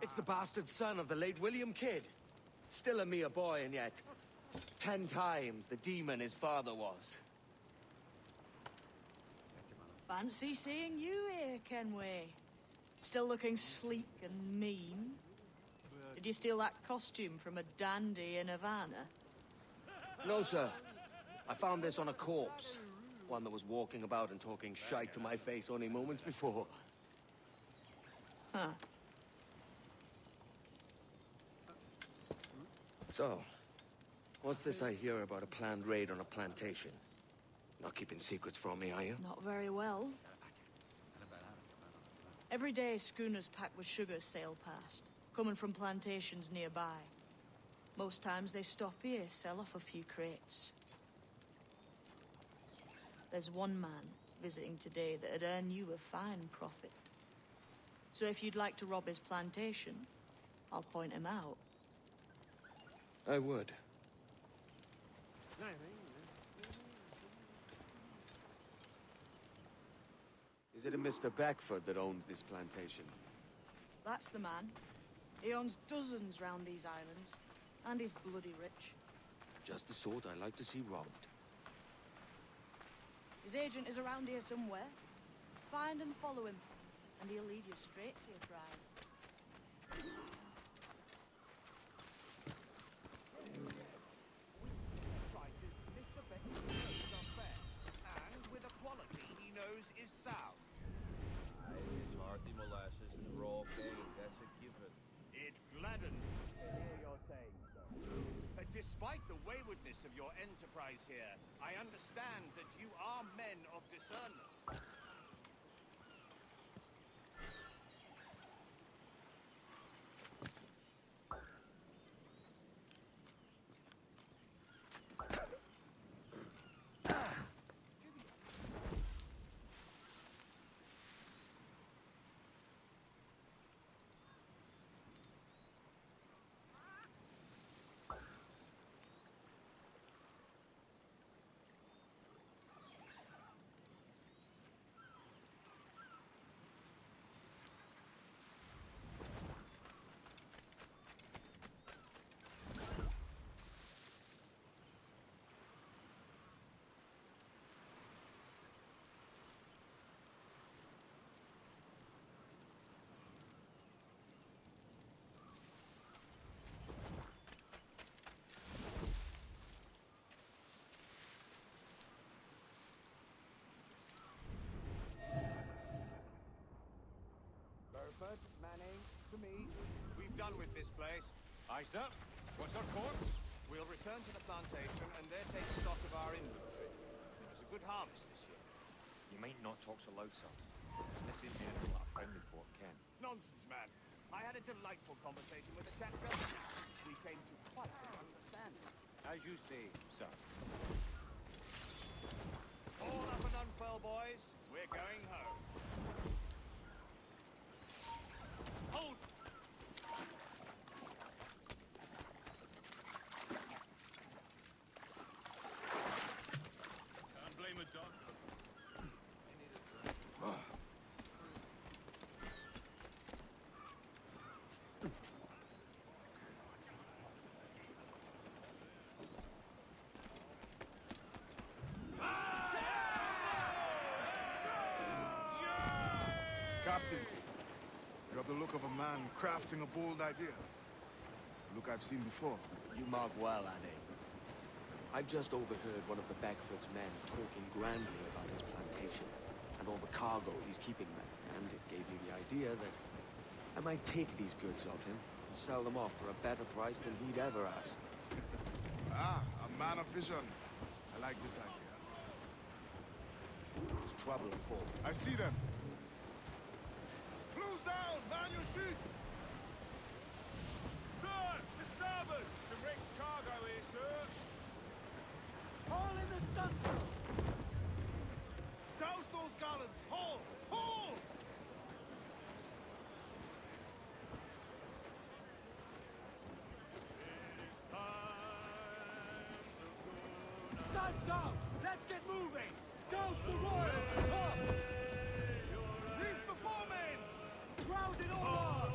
It's the bastard son of the late William Kidd. Still a mere boy, and yet 10 times the demon his father was. Fancy seeing you here, Kenway. Still looking sleek and mean. Did you steal that costume from a dandy in Havana? No, sir. I found this on a corpse. One that was walking about and talking shite to my face only moments before. Huh. So, what's this I hear about a planned raid on a plantation? Not keeping secrets from me, are you? Not very well. Every day, schooners packed with sugar sail past, coming from plantations nearby. Most times they stop here, sell off a few crates. There's one man visiting today that'd earn you a fine profit. So if you'd like to rob his plantation, I'll point him out. I would. Is it a Mr. Beckford that owns this plantation? That's the man. He owns dozens round these islands, and he's bloody rich. Just the sort I like to see robbed. His agent is around here somewhere. Find and follow him, and he'll lead you straight to your prize. Prices Mr. Beck's clothes are fair, and with a quality he knows is sound. It's hearty molasses and raw cane, that's a given. It gladdens to hear you're saying so. Despite the waywardness of your enterprise here, I understand that you are men of discernment. Burford, Manning, to me. We've done with this place. Aye, sir. What's our course? We'll return to the plantation and there take stock of our inventory. It was a good harvest this year. You might not talk so loud, sir. This isn't anything like a friendly port, Ken. Nonsense, man. I had a delightful conversation with the chap just now. We came to quite an understanding. As you say, sir. All up and unfurl, boys. We're going home. Hold! Can't blame a dog. Captain, you have the look of a man crafting a bold idea. A look I've seen before. You mark well, Annie. I've just overheard one of the Beckford's men talking grandly about his plantation and all the cargo he's keeping there, and it gave me the idea that I might take these goods off him and sell them off for a better price than he'd ever ask. Ah, a man of vision. I like this idea. There's trouble afoot. I see them. Close down! Man your sheets! Sir! To starboard! Some rich cargo here, sir! All in the stunsail! Douse those gallants! Haul! Haul! Stunts out! Let's get moving! Douse the royals atop! Reef the foremans! Crowd it all on!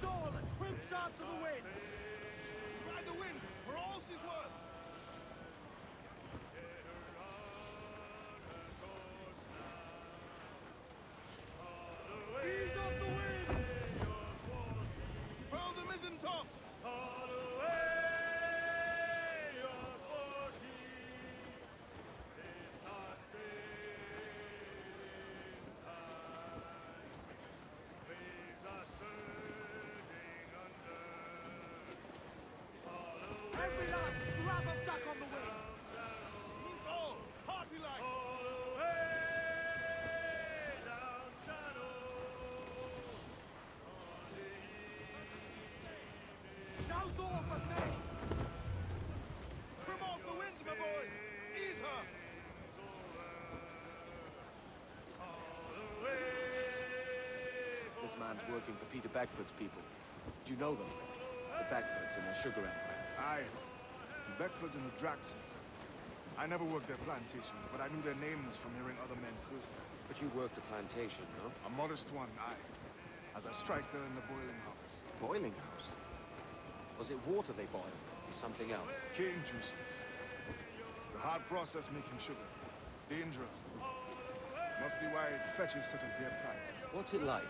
all and trim sharp to the wind! Ride the wind, for all's is worth! Ease off the wind! Furl the mizzen tops! Every last scrap of duck on the wind! Loose all, hearty like! Now's all but me! Trim off the wind, my boys! Ease her! This man's working for Peter Beckford's people. Do you know them? The Beckfords and their sugar empire. Aye. The Beckfords and the Draxes. I never worked their plantations, but I knew their names from hearing other men curse them. But you worked the plantation, no? A modest one, aye. As a striker in the boiling house. Boiling house? Was it water they boiled? Or something else? Cane juices. It's a hard process making sugar. Dangerous, too. Must be why it fetches such a dear price. What's it like?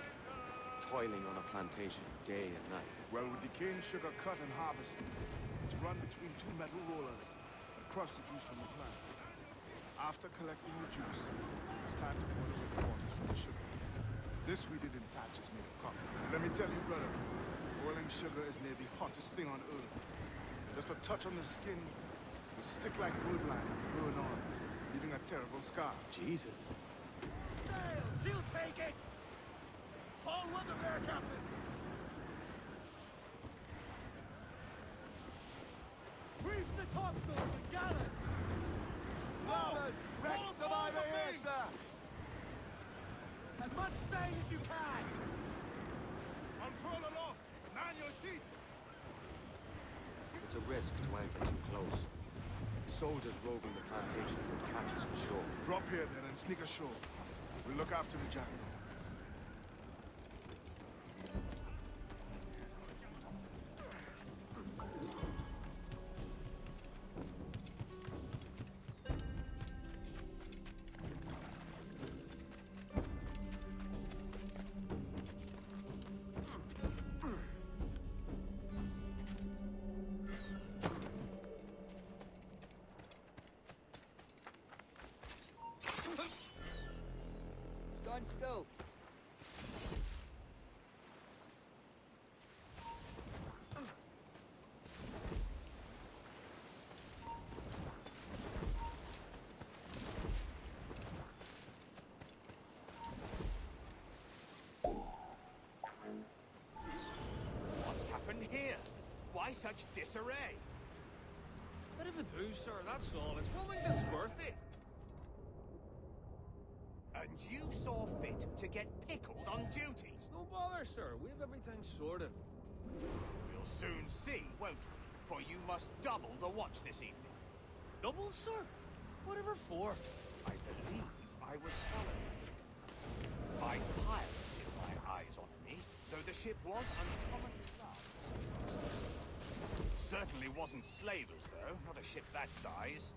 Toiling on a plantation day and night. Well, with the cane sugar cut and harvested, it's run between two metal rollers that crush the juice from the plant. After collecting the juice, it's time to boil away the waters from the sugar. This we did in tatches made of copper. Let me tell you, brother, boiling sugar is near the hottest thing on earth. Just a touch on the skin will stick like woodline and burn on, leaving a terrible scar. Jesus. Sails! She'll take it! All weather there, Captain! Reef the topsails and gallants! Forward! Wreck survivor here, sir! As much sail as you can! Unfurl aloft! Man your sheets! It's a risk to anchor too close. Soldiers roving the plantation would catch us for sure. Drop here then and sneak ashore. We'll look after the jackal. Stand still. What's happened here? Why such disarray? Bit of a do, sir, that's all. It's Wilmington's worth it. And you saw fit to get pickled on duty? It's no bother, sir. We have everything sorted. We'll soon see, won't we? For you must double the watch this evening. Double, sir? Whatever for? I believe I was followed. By pirates, if my eyes honour me, though the ship was uncommonly large for such purposes. Certainly wasn't slavers, though, not a ship that size.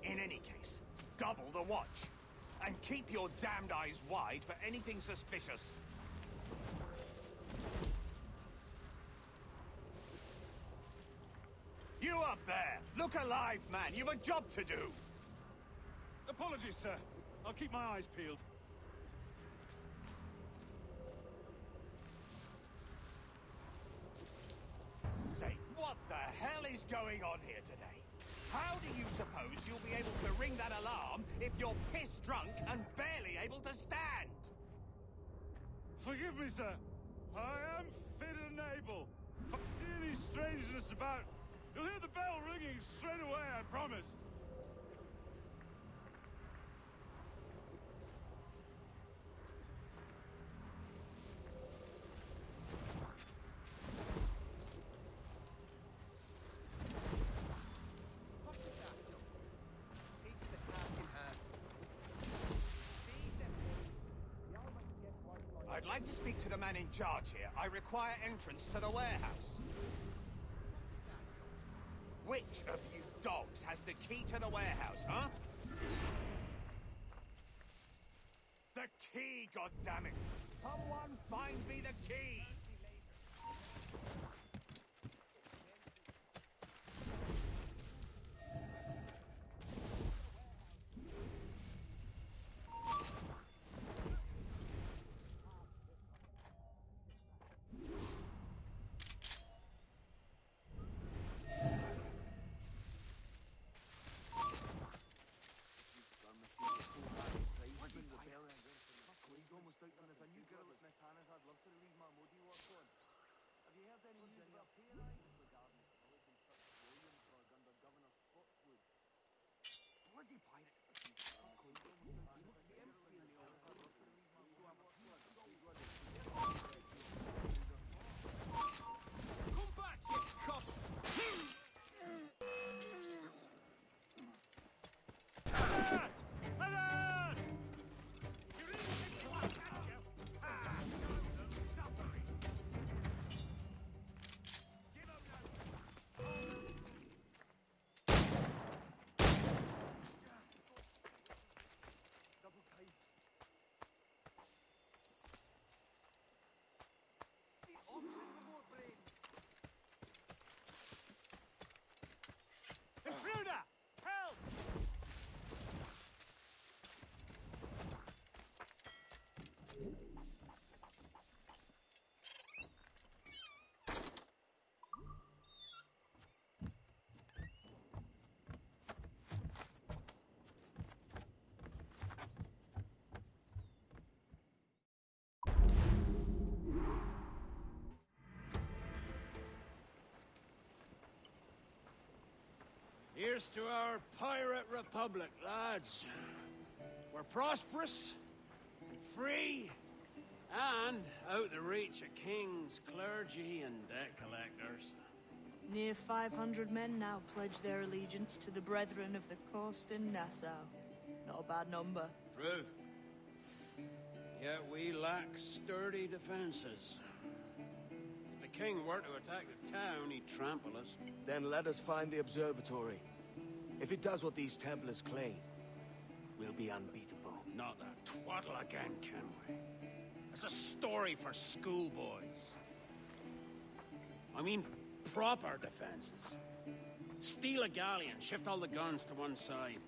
In any case, double the watch. And keep your damned eyes wide for anything suspicious. You up there! Look alive, man! You've a job to do! Apologies, sir. I'll keep my eyes peeled. Sake, what the hell is going on here today? How do you suppose you'll be able to ring that alarm if you're piss-drunk and barely able to stand? Forgive me, sir. I am fit and able. If I see any strangeness about, you'll hear the bell ringing straight away, I promise. I I'd like to speak to the man in charge here. I require entrance to the warehouse. Which of you dogs has the key to the warehouse, huh? The key, goddammit! Someone find me the key! Intruder! Help! Here's to our pirate republic, lads. We're prosperous, free, and out the reach of kings, clergy, and debt collectors. Near 500 men now pledge their allegiance to the Brethren of the Coast in Nassau. Not a bad number. Truth. Yet we lack sturdy defenses. If the king were to attack the town, he'd trample us. Then let us find the observatory. If it does what these Templars claim, we'll be unbeatable. Not that twaddle again, Kenway. It's a story for schoolboys. I mean, proper defenses. Steal a galleon, shift all the guns to one side.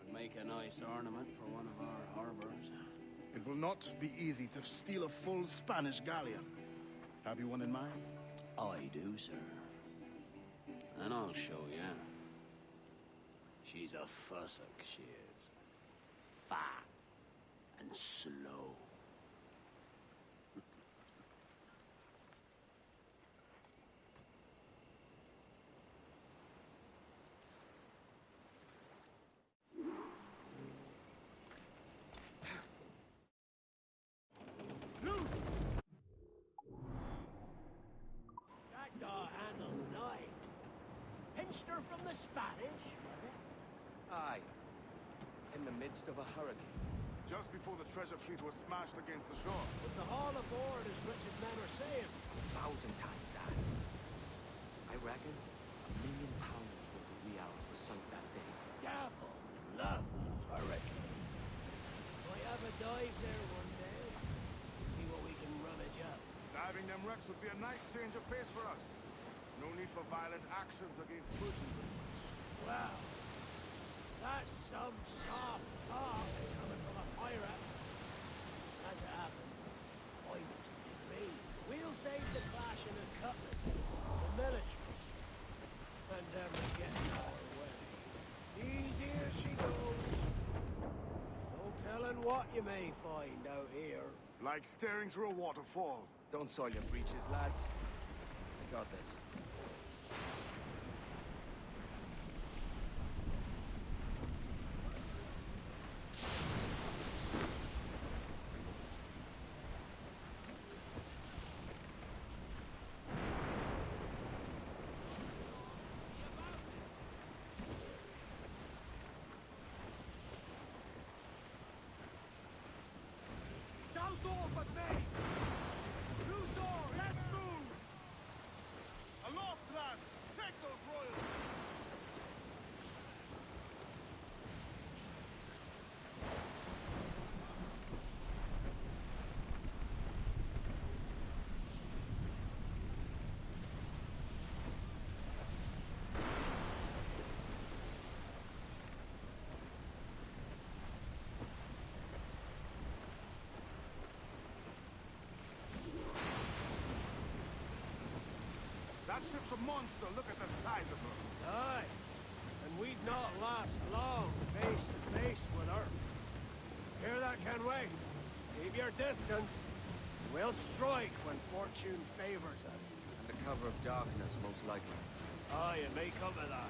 And make a nice ornament for one of our harbors. It will not be easy to steal a full Spanish galleon. Have you one in mind? I do, sir. And I'll show you. She's a fussock, she is. Fat and slow. Jackdaw handles nice. Pinched her from the Spanish, was it? Aye. In the midst of a hurricane. Just before the treasure fleet was smashed against the shore. Was the haul aboard as rich as men are saying? 1,000 times that. I reckon £1 million worth of reals was sunk that day. Devil love a hurricane. Might have a dive there one day. See what we can rummage up. Diving them wrecks would be a nice change of pace for us. No need for violent actions against merchants and such. Wow. That's some soft talk coming from a pirate. As it happens, I mostly agree. We'll save the clashing of cutlasses for the military. And then we get our way. Easier she goes. No telling what you may find out here. Like staring through a waterfall. Don't soil your breeches, lads. I got this. How's all but me? Who's all? Let's move! Aloft, lads! Take those royals! That ship's a monster. Look at the size of her. Aye. And we'd not last long face to face with her. Hear that, Kenway? Keep your distance. We'll strike when fortune favors us. Under cover of darkness, most likely. Aye, it may come to that.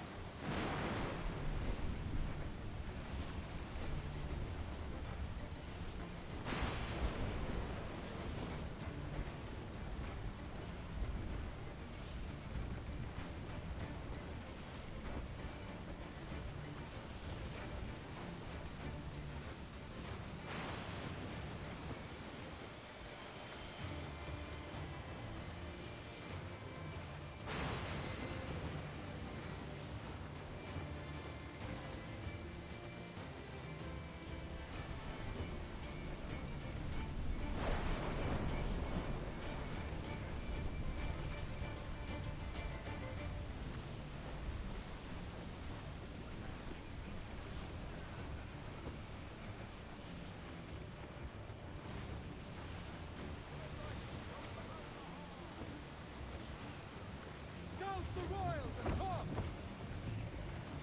The royals at top!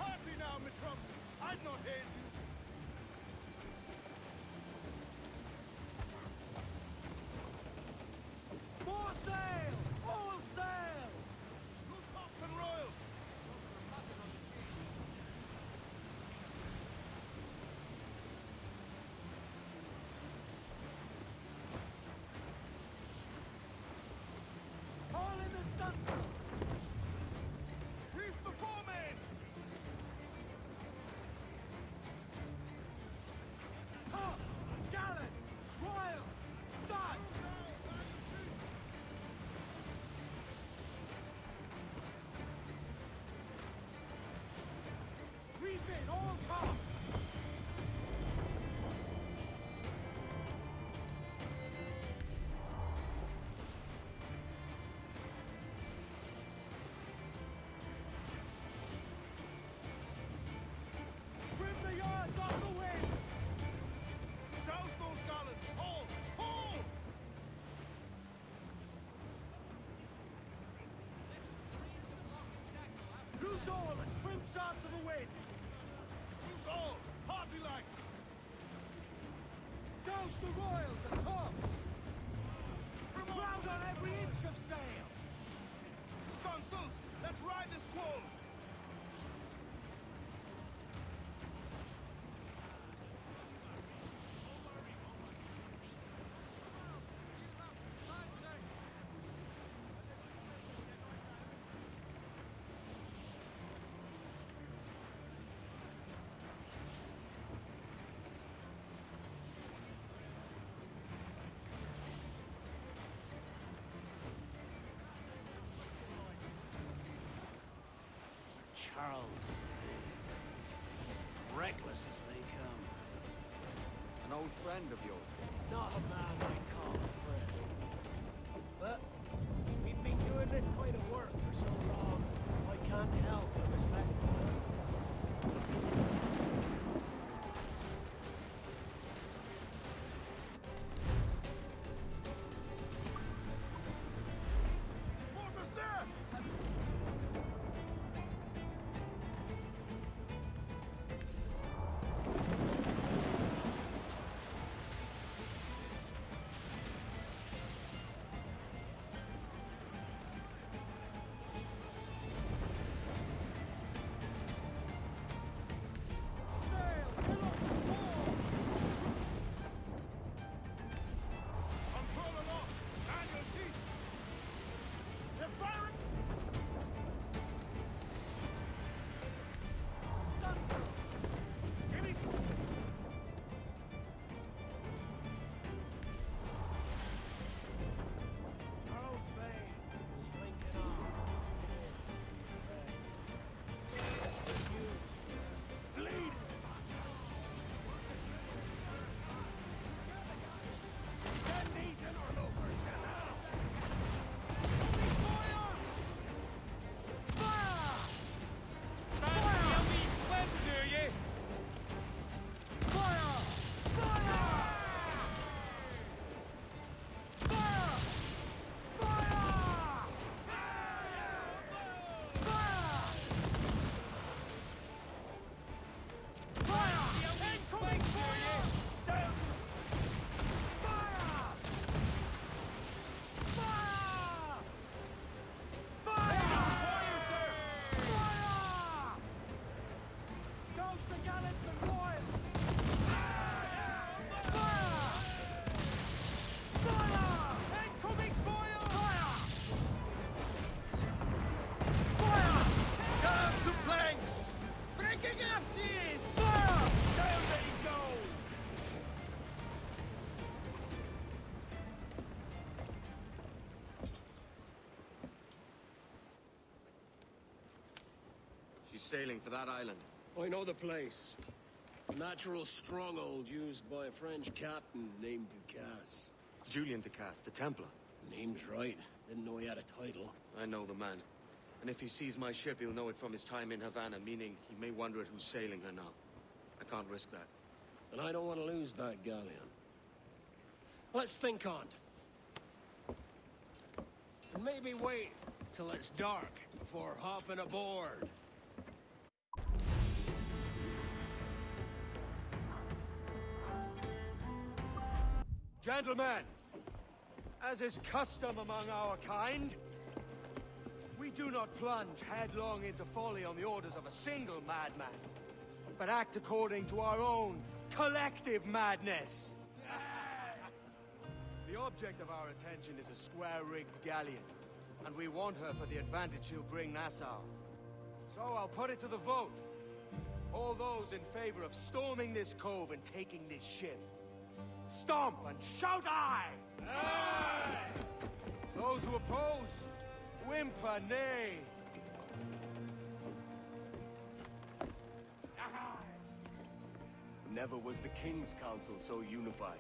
Party now, Mitrums! I'd not haze you! More sail! All sail! Who's tops and royals? All in the stunsail! Reef the foremains! Tops! Gallants! Royals! Studs! RYZEN, all tops! Trim the yards off the wind! Douse those gallants! Haul! Haul! Loose all and trim sharp to the wind! Who's all? Party like! Douse the royals at top! Trim Round on every inch of sail! Stunsails! Let's ride this squall! Charles. Reckless as they come. An old friend of yours. Not a man I call a friend. But we've been doing this kind of work for so long, I can't help but respect him. Mortars there! sailing for that island? I know the place. A natural stronghold used by a French captain named Ducasse. Julian Ducasse, the Templar. Name's right. Didn't know he had a title. I know the man. And if he sees my ship, he'll know it from his time in Havana, meaning he may wonder at who's sailing her now. I can't risk that. And I don't want to lose that galleon. Let's think on it. And maybe wait till it's dark before hopping aboard. Gentlemen, as is custom among our kind, we do not plunge headlong into folly on the orders of a single madman, but act according to our own collective madness. The object of our attention is a square-rigged galleon, and we want her for the advantage she'll bring Nassau. So I'll put it to the vote. All those in favor of storming this cove and taking this ship, stomp and shout aye! Aye! Those who oppose, whimper nay. Never was the King's Council so unified.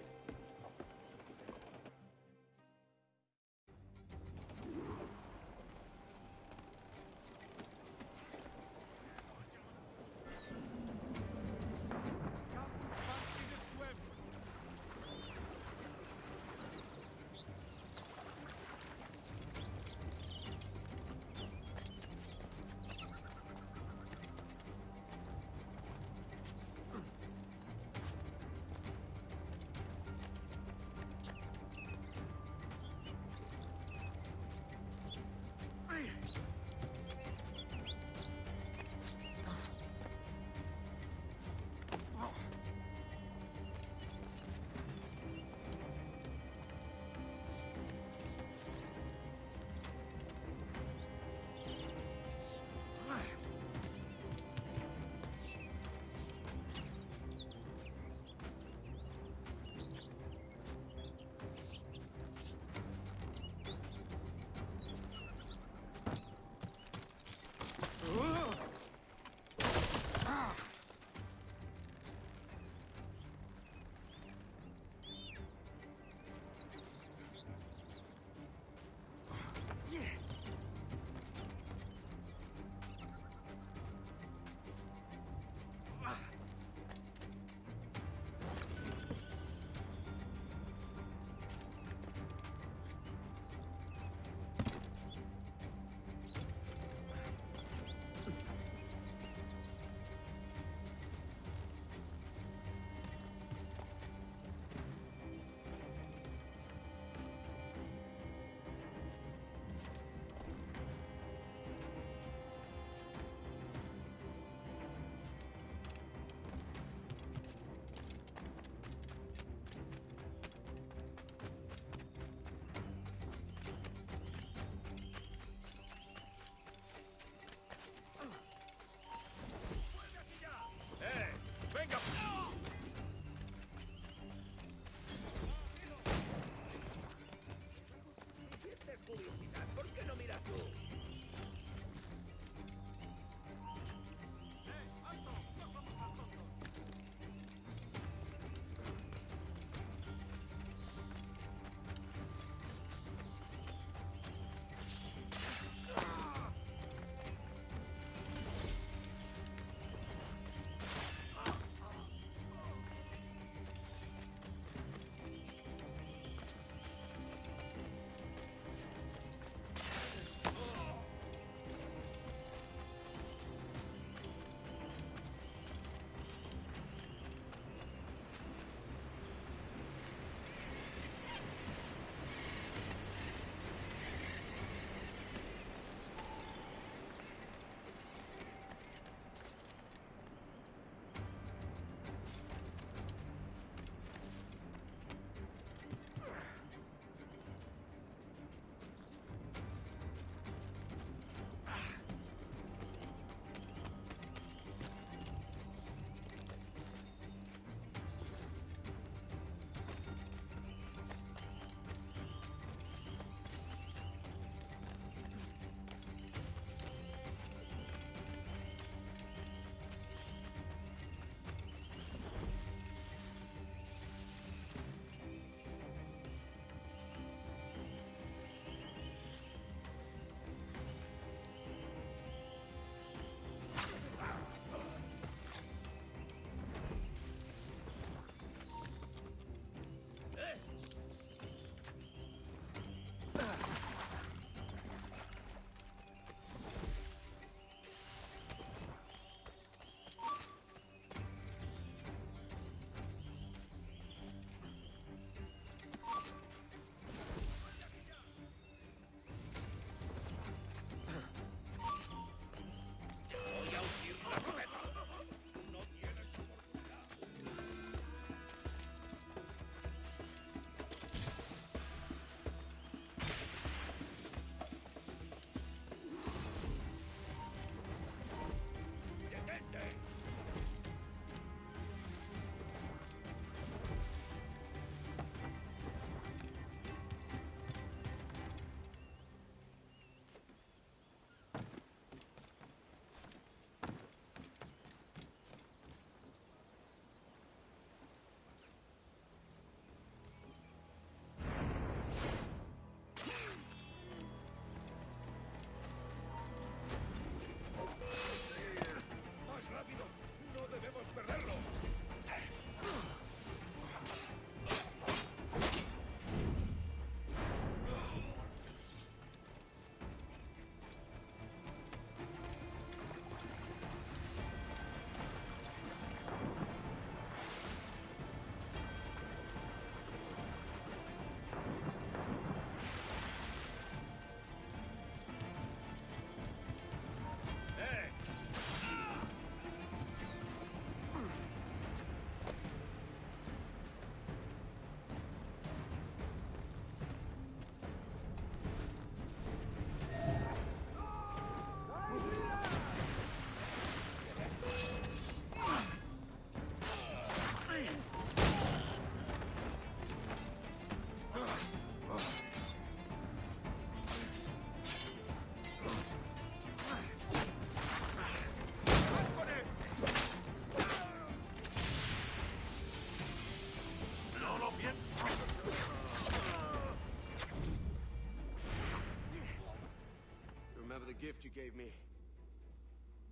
the gift you gave me.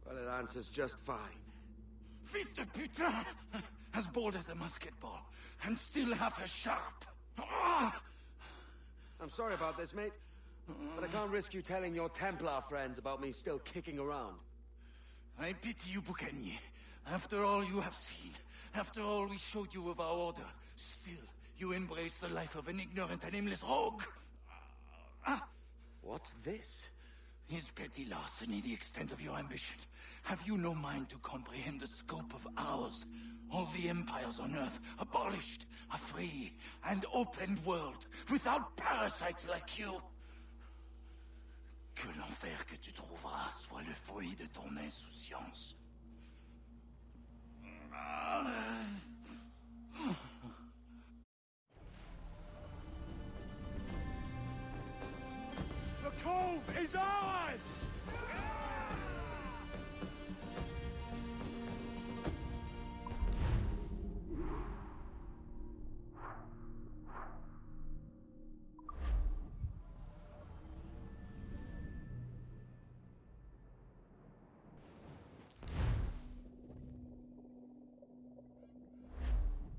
Well, it answers just fine. Fils de putain! As bold as a musket ball, and still half as sharp. Ah! I'm sorry about this, mate. But I can't risk you telling your Templar friends about me still kicking around. I pity you, Boucanier. After all you have seen, after all we showed you of our order, still you embrace the life of an ignorant and aimless rogue. What's this? Is petty larceny the extent of your ambition? Have you no mind to comprehend the scope of ours? All the empires on Earth abolished, a free and open world, without parasites like you. Que l'enfer que tu trouveras soit le fruit de ton insouciance. The cove is ours!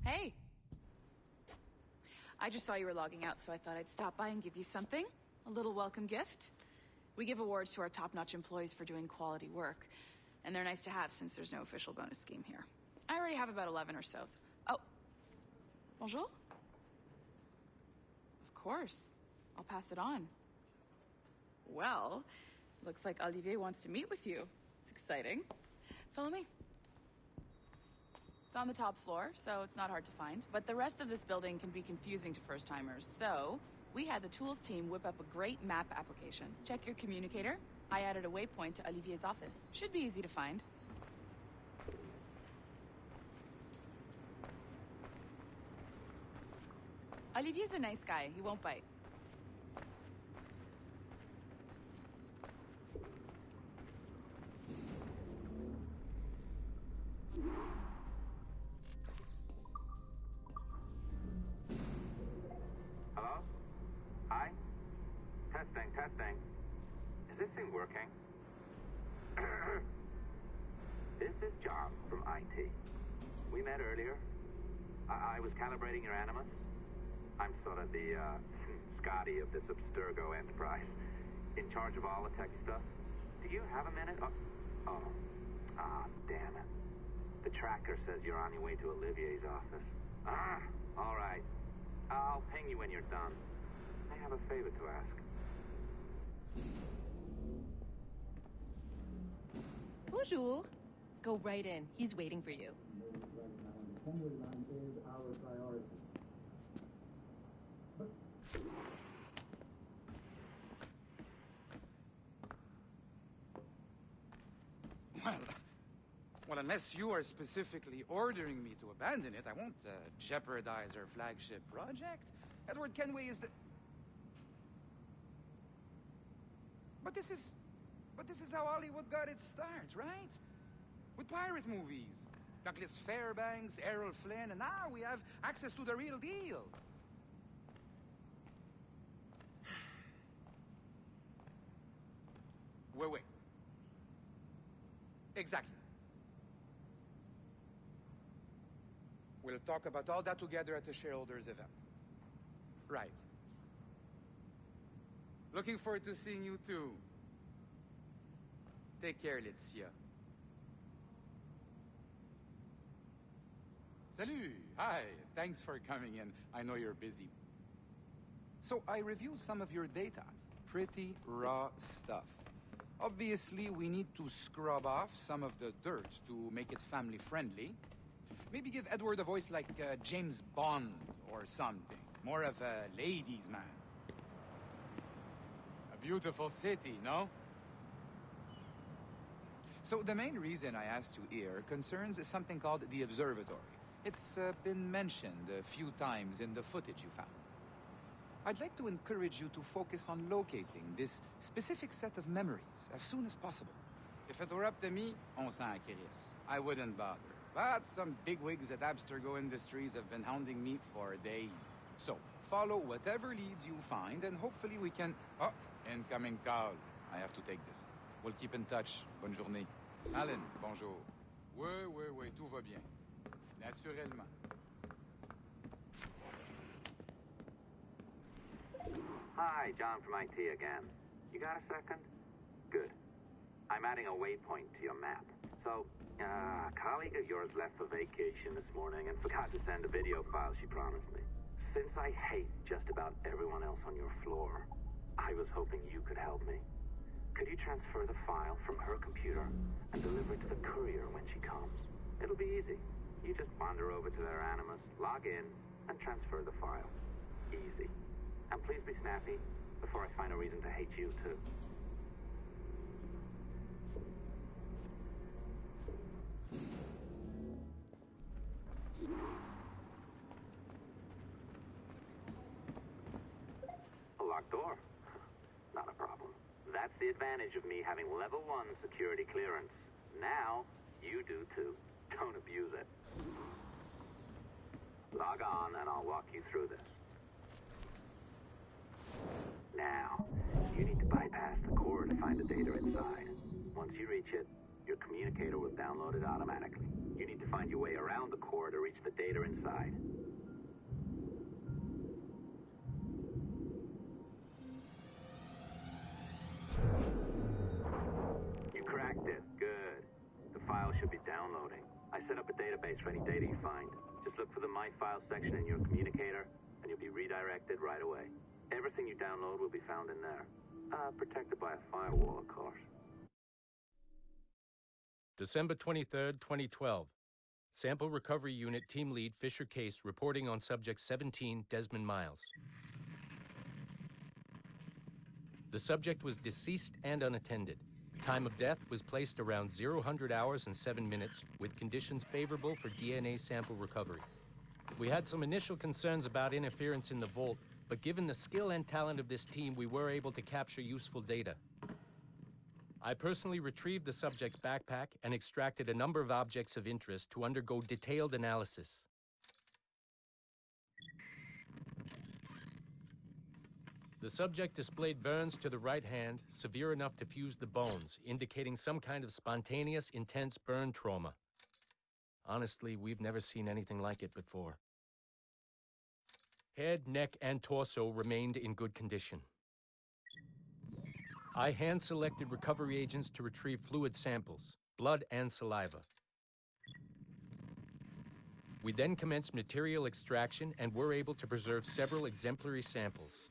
Hey. I just saw you were logging out, so I thought I'd stop by and give you something. A little welcome gift. We give awards to our top-notch employees for doing quality work, and they're nice to have since there's no official bonus scheme here. I already have about 11 or so. Oh. Bonjour? Of course. I'll pass it on. Well, looks like Olivier wants to meet with you. It's exciting. Follow me. It's on the top floor, so it's not hard to find. But the rest of this building can be confusing to first-timers, so we had the tools team whip up a great map application. Check your communicator. I added a waypoint to Olivier's office. Should be easy to find. Olivier's a nice guy. He won't bite. Hello? Hi? Testing. Is this thing working? This is John from IT. We met earlier. I was calibrating your Animus. I'm sort of the, Scotty of this Abstergo enterprise. In charge of all the tech stuff. Do you have a minute? Damn it. The tracker says you're on your way to Olivier's office. All right. I'll ping you when you're done. I have a favor to ask. Bonjour. Go right in. He's waiting for you. Well, unless you are specifically ordering me to abandon it, I won't jeopardize our flagship project. Edward Kenway is the... But this is how Hollywood got its start, right? With pirate movies. Douglas Fairbanks, Errol Flynn, and now we have access to the real deal. Wait. Exactly. We'll talk about all that together at the shareholders event. Right. Looking forward to seeing you too. Take care, Laetitia. Salut! Hi! Thanks for coming in. I know you're busy. So I reviewed some of your data. Pretty raw stuff. Obviously, we need to scrub off some of the dirt to make it family-friendly. Maybe give Edward a voice like James Bond or something. More of a ladies' man. A beautiful city, no? So the main reason I asked you here concerns something called the Observatory. It's been mentioned a few times in the footage you found. I'd like to encourage you to focus on locating this specific set of memories as soon as possible. If it were up to me, on s'en crisse. I wouldn't bother. But some bigwigs at Abstergo Industries have been hounding me for days. So, follow whatever leads you find, and hopefully we can... Oh, incoming call. I have to take this. We'll keep in touch. Bonne journée. Alan, bonjour. Oui, tout va bien. Naturellement. Hi, John from IT again. You got a second? Good. I'm adding a waypoint to your map. So, a colleague of yours left for vacation this morning and forgot to send a video file she promised me. Since I hate just about everyone else on your floor, I was hoping you could help me. Could you transfer the file from her computer and deliver it to the courier when she comes? It'll be easy. You just wander over to their Animus, log in, and transfer the file. Easy. And please be snappy before I find a reason to hate you, too. A locked door? Not a problem. That's the advantage of me having level 1 security clearance. Now, you do too. Don't abuse it. Log on and I'll walk you through this. Now, you need to bypass the core to find the data inside. Once you reach it, your communicator will download it automatically. You need to find your way around the core to reach the data inside. You cracked it. Good. The file should be downloading. I set up a database for any data you find. Just look for the My Files section in your communicator, and you'll be redirected right away. Everything you download will be found in there. Protected by a firewall, of course. December 23rd, 2012. Sample Recovery Unit Team Lead Fisher Case reporting on Subject 17, Desmond Miles. The subject was deceased and unattended. Time of death was placed around 0000 hours and 7 minutes, with conditions favorable for DNA sample recovery. We had some initial concerns about interference in the vault, but given the skill and talent of this team, we were able to capture useful data. I personally retrieved the subject's backpack and extracted a number of objects of interest to undergo detailed analysis. The subject displayed burns to the right hand, severe enough to fuse the bones, indicating some kind of spontaneous, intense burn trauma. Honestly, we've never seen anything like it before. Head, neck, and torso remained in good condition. I hand-selected recovery agents to retrieve fluid samples, blood and saliva. We then commenced material extraction and were able to preserve several exemplary samples.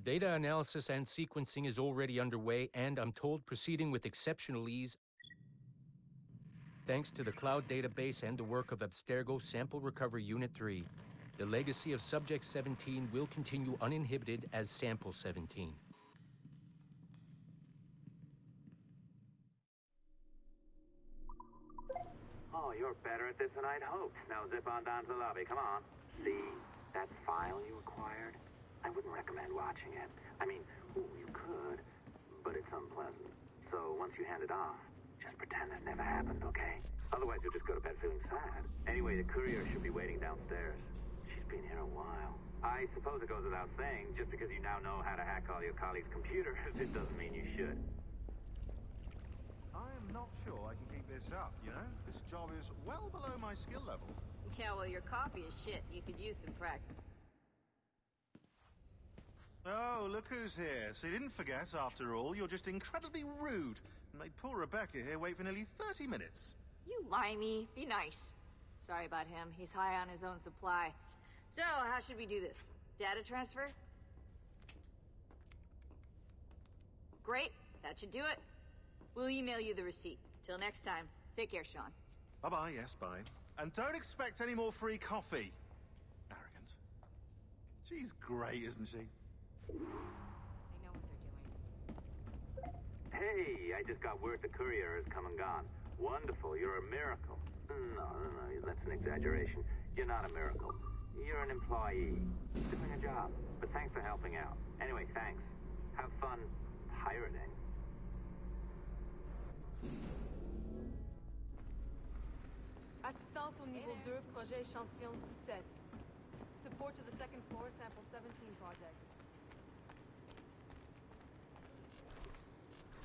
Data analysis and sequencing is already underway, and I'm told proceeding with exceptional ease. Thanks to the cloud database and the work of Abstergo Sample Recovery Unit 3, the legacy of Subject 17 will continue uninhibited as Sample 17. Oh, you're better at this than I'd hoped. Now zip on down to the lobby. Come on. See that file you acquired? I wouldn't recommend watching it. I mean, you could, but it's unpleasant. So once you hand it off, just pretend this never happened, okay? Otherwise, you'll just go to bed feeling sad. Anyway, the courier should be waiting downstairs. She's been here a while. I suppose it goes without saying, just because you now know how to hack all your colleagues' computers, it doesn't mean you should. I am not sure I can keep this up, you know? This job is well below my skill level. Yeah, well, your coffee is shit. You could use some practice. Oh, look who's here. So you didn't forget, after all, you're just incredibly rude and made poor Rebecca here wait for nearly 30 minutes. You limey. Be nice. Sorry about him. He's high on his own supply. So, how should we do this? Data transfer? Great. That should do it. We'll email you the receipt. Till next time. Take care, Sean. Bye-bye, yes, bye. And don't expect any more free coffee. Arrogant. She's great, isn't she? They know what they're doing. Hey, I just got word the courier has come and gone. Wonderful, you're a miracle. No, that's an exaggeration. You're not a miracle. You're an employee. Doing a job. But thanks for helping out. Anyway, thanks. Have fun pirating. Assistance au niveau 2, projet échantillon 17. Support to the second floor, sample 17 project.